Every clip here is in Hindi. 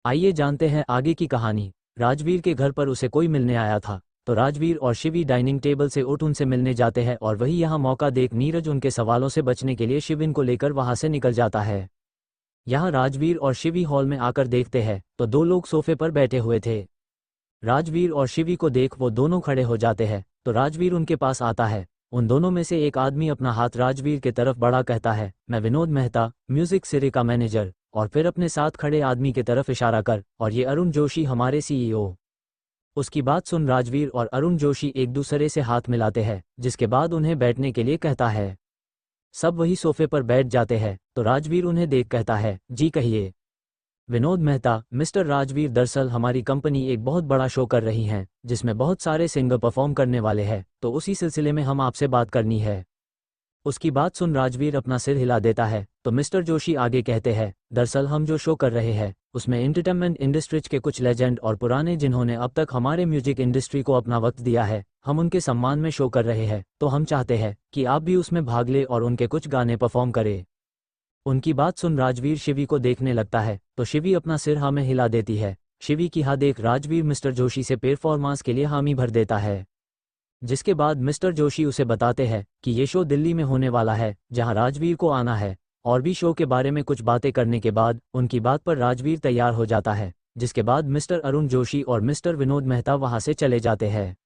आइए जानते हैं आगे की कहानी। राजवीर के घर पर उसे कोई मिलने आया था, तो राजवीर और शिवी डाइनिंग टेबल से उठ उनसे मिलने जाते हैं और वही यहाँ मौका देख नीरज उनके सवालों से बचने के लिए शिविन को लेकर वहां से निकल जाता है। यहाँ राजवीर और शिवी हॉल में आकर देखते हैं तो दो लोग सोफे पर बैठे हुए थे। राजवीर और शिवी को देख वो दोनों खड़े हो जाते हैं, तो राजवीर उनके पास आता है। उन दोनों में से एक आदमी अपना हाथ राजवीर के तरफ बढ़ा कहता है, मैं विनोद मेहता, म्यूजिक सिरे का मैनेजर। और फिर अपने साथ खड़े आदमी की तरफ इशारा कर, और ये अरुण जोशी हमारे सीईओ। उसकी बात सुन राजवीर और अरुण जोशी एक दूसरे से हाथ मिलाते हैं, जिसके बाद उन्हें बैठने के लिए कहता है। सब वही सोफे पर बैठ जाते हैं, तो राजवीर उन्हें देख कहता है, जी कहिए। विनोद मेहता, मिस्टर राजवीर, दरअसल हमारी कंपनी एक बहुत बड़ा शो कर रही है जिसमें बहुत सारे सिंगर परफॉर्म करने वाले हैं, तो उसी सिलसिले में हम आपसे बात करनी है। उसकी बात सुन राजवीर अपना सिर हिला देता है, तो मिस्टर जोशी आगे कहते हैं, दरअसल हम जो शो कर रहे हैं उसमें एंटरटेनमेंट इंडस्ट्रीज के कुछ लेजेंड और पुराने जिन्होंने अब तक हमारे म्यूजिक इंडस्ट्री को अपना वक्त दिया है, हम उनके सम्मान में शो कर रहे हैं, तो हम चाहते हैं कि आप भी उसमें भाग ले और उनके कुछ गाने परफॉर्म करें। उनकी बात सुन राजवीर शिवी को देखने लगता है, तो शिवी अपना सिर हाँ में हिला देती है। शिवी की हाँ देख राजवीर मिस्टर जोशी से परफॉर्मेंस के लिए हामी भर देता है, जिसके बाद मिस्टर जोशी उसे बताते हैं कि ये शो दिल्ली में होने वाला है जहां राजवीर को आना है। और भी शो के बारे में कुछ बातें करने के बाद उनकी बात पर राजवीर तैयार हो जाता है, जिसके बाद मिस्टर अरुण जोशी और मिस्टर विनोद मेहता वहां से चले जाते हैं।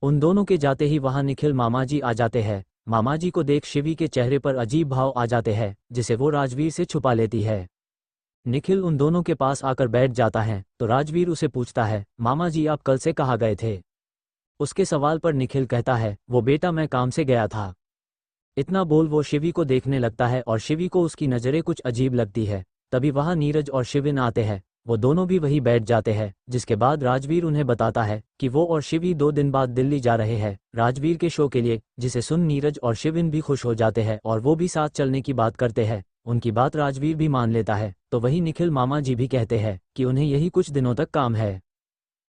उन दोनों के जाते ही वहां निखिल मामाजी आ जाते हैं। मामाजी को देख शिवी के चेहरे पर अजीब भाव आ जाते हैं, जिसे वो राजवीर से छुपा लेती है। निखिल उन दोनों के पास आकर बैठ जाता है, तो राजवीर उसे पूछता है, मामाजी आप कल से कहाँ गए थे? उसके सवाल पर निखिल कहता है, वो बेटा मैं काम से गया था। इतना बोल वो शिवी को देखने लगता है और शिवी को उसकी नज़रें कुछ अजीब लगती है। तभी वहां नीरज और शिविन आते हैं, वो दोनों भी वहीं बैठ जाते हैं, जिसके बाद राजवीर उन्हें बताता है कि वो और शिवी 2 दिन बाद दिल्ली जा रहे हैं राजवीर के शो के लिए, जिसे सुन नीरज और शिविन भी खुश हो जाते हैं और वो भी साथ चलने की बात करते हैं। उनकी बात राजवीर भी मान लेता है, तो वही निखिल मामा जी भी कहते हैं कि उन्हें यही कुछ दिनों तक काम है।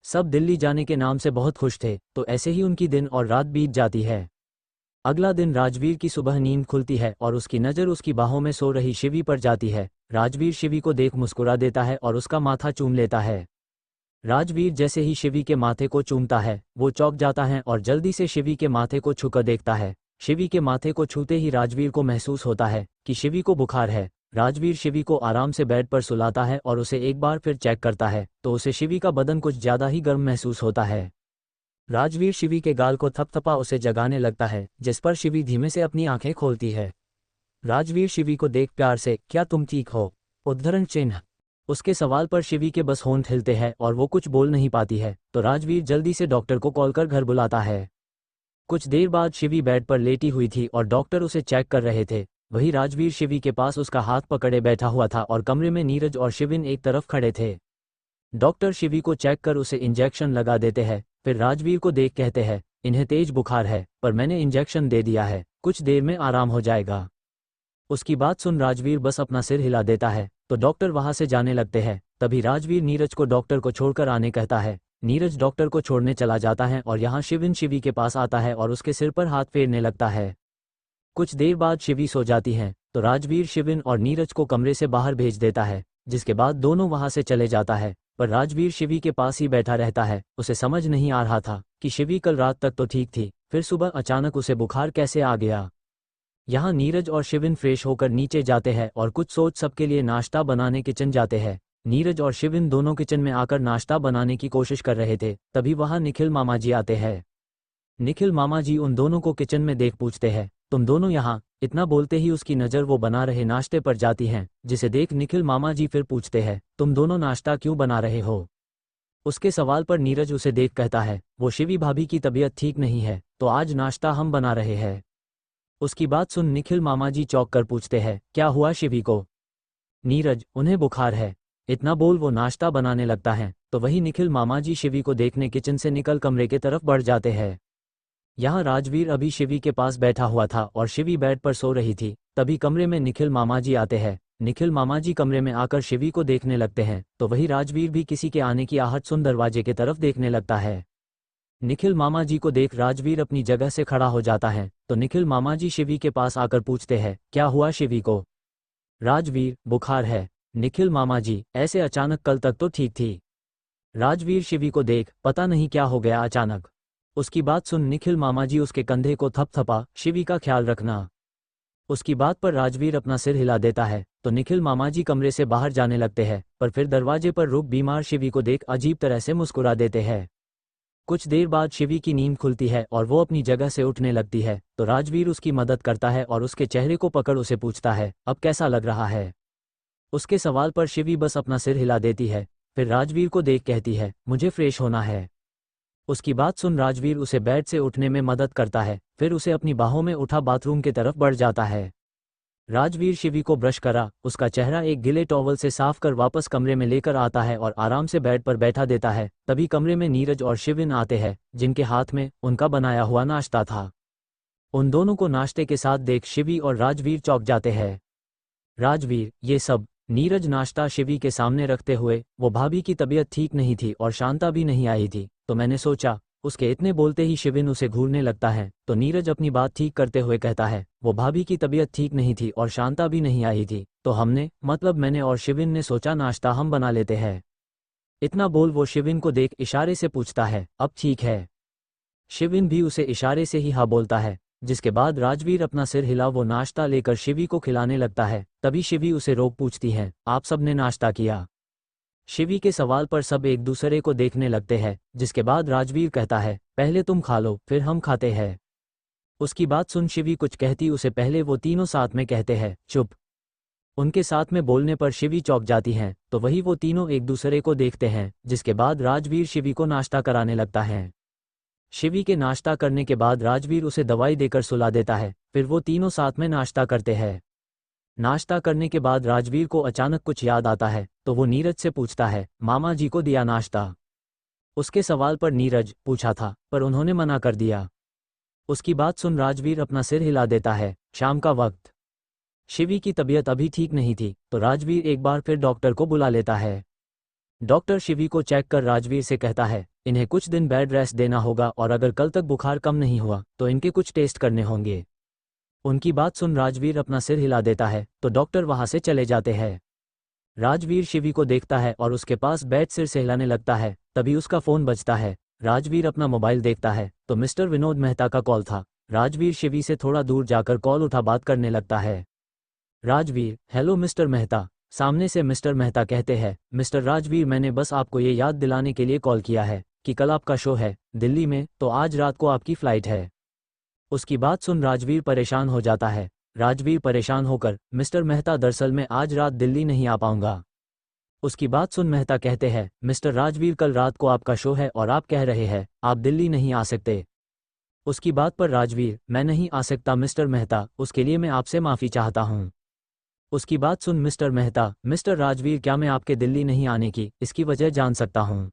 सब दिल्ली जाने के नाम से बहुत खुश थे, तो ऐसे ही उनकी दिन और रात बीत जाती है। अगला दिन राजवीर की सुबह नींद खुलती है और उसकी नज़र उसकी बाहों में सो रही शिवी पर जाती है। राजवीर शिवी को देख मुस्कुरा देता है और उसका माथा चूम लेता है। राजवीर जैसे ही शिवी के माथे को चूमता है वो चौंक जाता है और जल्दी से शिवी के माथे को छूकर देखता है। शिवी के माथे को छूते ही राजवीर को महसूस होता है कि शिवी को बुखार है। राजवीर शिवी को आराम से बेड पर सुलाता है और उसे एक बार फिर चेक करता है, तो उसे शिवी का बदन कुछ ज़्यादा ही गर्म महसूस होता है। राजवीर शिवी के गाल को थपथपा उसे जगाने लगता है, जिस पर शिवी धीमे से अपनी आंखें खोलती है। राजवीर शिवी को देख प्यार से, क्या तुम ठीक हो? उद्धरण चिन्ह। उसके सवाल पर शिवी के बस होंठ हिलते हैं और वो कुछ बोल नहीं पाती है, तो राजवीर जल्दी से डॉक्टर को कॉल कर घर बुलाता है। कुछ देर बाद शिवी बेड पर लेटी हुई थी और डॉक्टर उसे चेक कर रहे थे। वही राजवीर शिवी के पास उसका हाथ पकड़े बैठा हुआ था और कमरे में नीरज और शिविन एक तरफ खड़े थे। डॉक्टर शिवी को चेक कर उसे इंजेक्शन लगा देते हैं, फिर राजवीर को देख कहते हैं, इन्हें तेज बुखार है पर मैंने इंजेक्शन दे दिया है, कुछ देर में आराम हो जाएगा। उसकी बात सुन राजवीर बस अपना सिर हिला देता है, तो डॉक्टर वहां से जाने लगते हैं। तभी राजवीर नीरज को डॉक्टर को छोड़कर आने कहता है। नीरज डॉक्टर को छोड़ने चला जाता है और यहाँ शिविन शिवी के पास आता है और उसके सिर पर हाथ फेरने लगता है। कुछ देर बाद शिवी सो जाती हैं, तो राजवीर शिविन और नीरज को कमरे से बाहर भेज देता है, जिसके बाद दोनों वहां से चले जाता है। पर राजवीर शिवी के पास ही बैठा रहता है। उसे समझ नहीं आ रहा था कि शिवी कल रात तक तो ठीक थी, फिर सुबह अचानक उसे बुखार कैसे आ गया। यहाँ नीरज और शिविन फ्रेश होकर नीचे जाते हैं और कुछ सोच सबके लिए नाश्ता बनाने किचन जाते हैं। नीरज और शिविन दोनों किचन में आकर नाश्ता बनाने की कोशिश कर रहे थे, तभी वहाँ निखिल मामाजी आते हैं। निखिल मामाजी उन दोनों को किचन में देख पूछते हैं, तुम दोनों यहाँ? इतना बोलते ही उसकी नज़र वो बना रहे नाश्ते पर जाती है, जिसे देख निखिल मामाजी फिर पूछते हैं, तुम दोनों नाश्ता क्यों बना रहे हो? उसके सवाल पर नीरज उसे देख कहता है, वो शिवी भाभी की तबीयत ठीक नहीं है, तो आज नाश्ता हम बना रहे हैं। उसकी बात सुन निखिल मामाजी चौंक कर पूछते हैं, क्या हुआ शिवी को? नीरज, उन्हें बुखार है। इतना बोल वो नाश्ता बनाने लगता है, तो वही निखिल मामाजी शिवी को देखने किचन से निकल कमरे के तरफ बढ़ जाते हैं। यहाँ राजवीर अभी शिवी के पास बैठा हुआ था और शिवी बेड पर सो रही थी। तभी कमरे में निखिल मामाजी आते हैं। निखिल मामाजी कमरे में आकर शिवी को देखने लगते हैं, तो वही राजवीर भी किसी के आने की आहट सुन दरवाजे की तरफ देखने लगता है। निखिल मामाजी को देख राजवीर अपनी जगह से खड़ा हो जाता है, तो निखिल मामाजी शिवी के पास आकर पूछते हैं, क्या हुआ शिवी को? राजवीर, बुखार है। निखिल मामा जी, ऐसे अचानक? कल तक तो ठीक थी। राजवीर शिवी को देख, पता नहीं क्या हो गया अचानक। उसकी बात सुन निखिल मामा जी उसके कंधे को थपथपा, शिवी का ख्याल रखना। उसकी बात पर राजवीर अपना सिर हिला देता है तो निखिल मामा जी कमरे से बाहर जाने लगते हैं, पर फिर दरवाजे पर रुक बीमार शिवी को देख अजीब तरह से मुस्कुरा देते हैं। कुछ देर बाद शिवी की नींद खुलती है और वो अपनी जगह से उठने लगती है तो राजवीर उसकी मदद करता है और उसके चेहरे को पकड़ उसे पूछता है, अब कैसा लग रहा है? उसके सवाल पर शिवी बस अपना सिर हिला देती है। फिर राजवीर को देख कहती है, मुझे फ्रेश होना है। उसकी बात सुन राजवीर उसे बेड से उठने में मदद करता है, फिर उसे अपनी बाहों में उठा बाथरूम की तरफ बढ़ जाता है। राजवीर शिवी को ब्रश करा, उसका चेहरा एक गीले टॉवल से साफ कर वापस कमरे में लेकर आता है और आराम से बेड पर बैठा देता है। तभी कमरे में नीरज और शिविन आते हैं, जिनके हाथ में उनका बनाया हुआ नाश्ता था। उन दोनों को नाश्ते के साथ देख शिवी और राजवीर चौंक जाते हैं। राजवीर, ये सब? नीरज नाश्ता शिवी के सामने रखते हुए, वो भाभी की तबीयत ठीक नहीं थी और शांता भी नहीं आई थी, तो मैंने सोचा। उसके इतने बोलते ही शिविन उसे घूरने लगता है तो नीरज अपनी बात ठीक करते हुए कहता है, वो भाभी की तबीयत ठीक नहीं थी और शांता भी नहीं आई थी, तो हमने, मतलब मैंने और शिविन ने सोचा नाश्ता हम बना लेते हैं। इतना बोल वो शिविन को देख इशारे से पूछता है, अब ठीक है? शिविन भी उसे इशारे से ही हाँ बोलता है, जिसके बाद राजवीर अपना सिर हिला वो नाश्ता लेकर शिवी को खिलाने लगता है। तभी शिवी उसे रोक पूछती है, आप सबने नाश्ता किया? शिवी के सवाल पर सब एक दूसरे को देखने लगते हैं, जिसके बाद राजवीर कहता है, पहले तुम खा लो फिर हम खाते हैं। उसकी बात सुन शिवी कुछ कहती उसे पहले वो तीनों साथ में कहते हैं, चुप। उनके साथ में बोलने पर शिवी चौंक जाती हैं, तो वही वो तीनों एक दूसरे को देखते हैं, जिसके बाद राजवीर शिवी को नाश्ता कराने लगता है। शिवी के नाश्ता करने के बाद राजवीर उसे दवाई देकर सुला देता है, फिर वो तीनों साथ में नाश्ता करते हैं। नाश्ता करने के बाद राजवीर को अचानक कुछ याद आता है, तो वो नीरज से पूछता है, मामा जी को दिया नाश्ता? उसके सवाल पर नीरज, पूछा था पर उन्होंने मना कर दिया। उसकी बात सुन राजवीर अपना सिर हिला देता है। शाम का वक्त। शिवी की तबीयत अभी ठीक नहीं थी, तो राजवीर एक बार फिर डॉक्टर को बुला लेता है। डॉक्टर शिवी को चेक कर राजवीर से कहता है, इन्हें कुछ दिन बेड रेस्ट देना होगा और अगर कल तक बुखार कम नहीं हुआ तो इनके कुछ टेस्ट करने होंगे। उनकी बात सुन राजवीर अपना सिर हिला देता है तो डॉक्टर वहां से चले जाते हैं। राजवीर शिवी को देखता है और उसके पास बैठ सिर से हिलाने लगता है। तभी उसका फोन बजता है। राजवीर अपना मोबाइल देखता है तो मिस्टर विनोद मेहता का कॉल था। राजवीर शिवी से थोड़ा दूर जाकर कॉल उठा बात करने लगता है। Rajveer, hello mister Mehta. सामने से मिस्टर मेहता कहते हैं, मिस्टर राजवीर मैंने बस आपको ये याद दिलाने के लिए कॉल किया है कि कल आपका शो है दिल्ली में, तो आज रात को आपकी फ्लाइट है। उसकी बात सुन राजवीर परेशान हो जाता है। राजवीर परेशान होकर, मिस्टर मेहता दरअसल मैं आज रात दिल्ली नहीं आ पाऊंगा। उसकी बात सुन मेहता कहते हैं, मिस्टर राजवीर कल रात को आपका शो है और आप कह रहे हैं आप दिल्ली नहीं आ सकते। उसकी बात पर राजवीर, मैं नहीं आ सकता मिस्टर मेहता, उसके लिए मैं आपसे माफ़ी चाहता हूँ। उसकी बात सुन मिस्टर मेहता, मिस्टर राजवीर क्या मैं आपके दिल्ली नहीं आने की इसकी वजह जान सकता हूँ?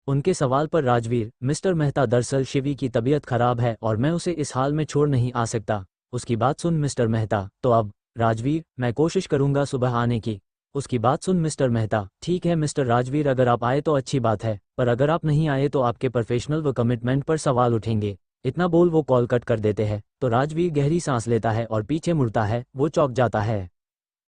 उनके सवाल पर राजवीर, मिस्टर मेहता दरअसल शिवी की तबीयत खराब है और मैं उसे इस हाल में छोड़ नहीं आ सकता। उसकी बात सुन मिस्टर मेहता, तो अब? राजवीर, मैं कोशिश करूंगा सुबह आने की। उसकी बात सुन मिस्टर मेहता, ठीक है मिस्टर राजवीर अगर आप आए तो अच्छी बात है, पर अगर आप नहीं आए तो आपके प्रोफेशनल व कमिटमेंट पर सवाल उठेंगे। इतना बोल वो कॉल कट कर देते हैं तो राजवीर गहरी सांस लेता है और पीछे मुड़ता है। वो चौंक जाता है।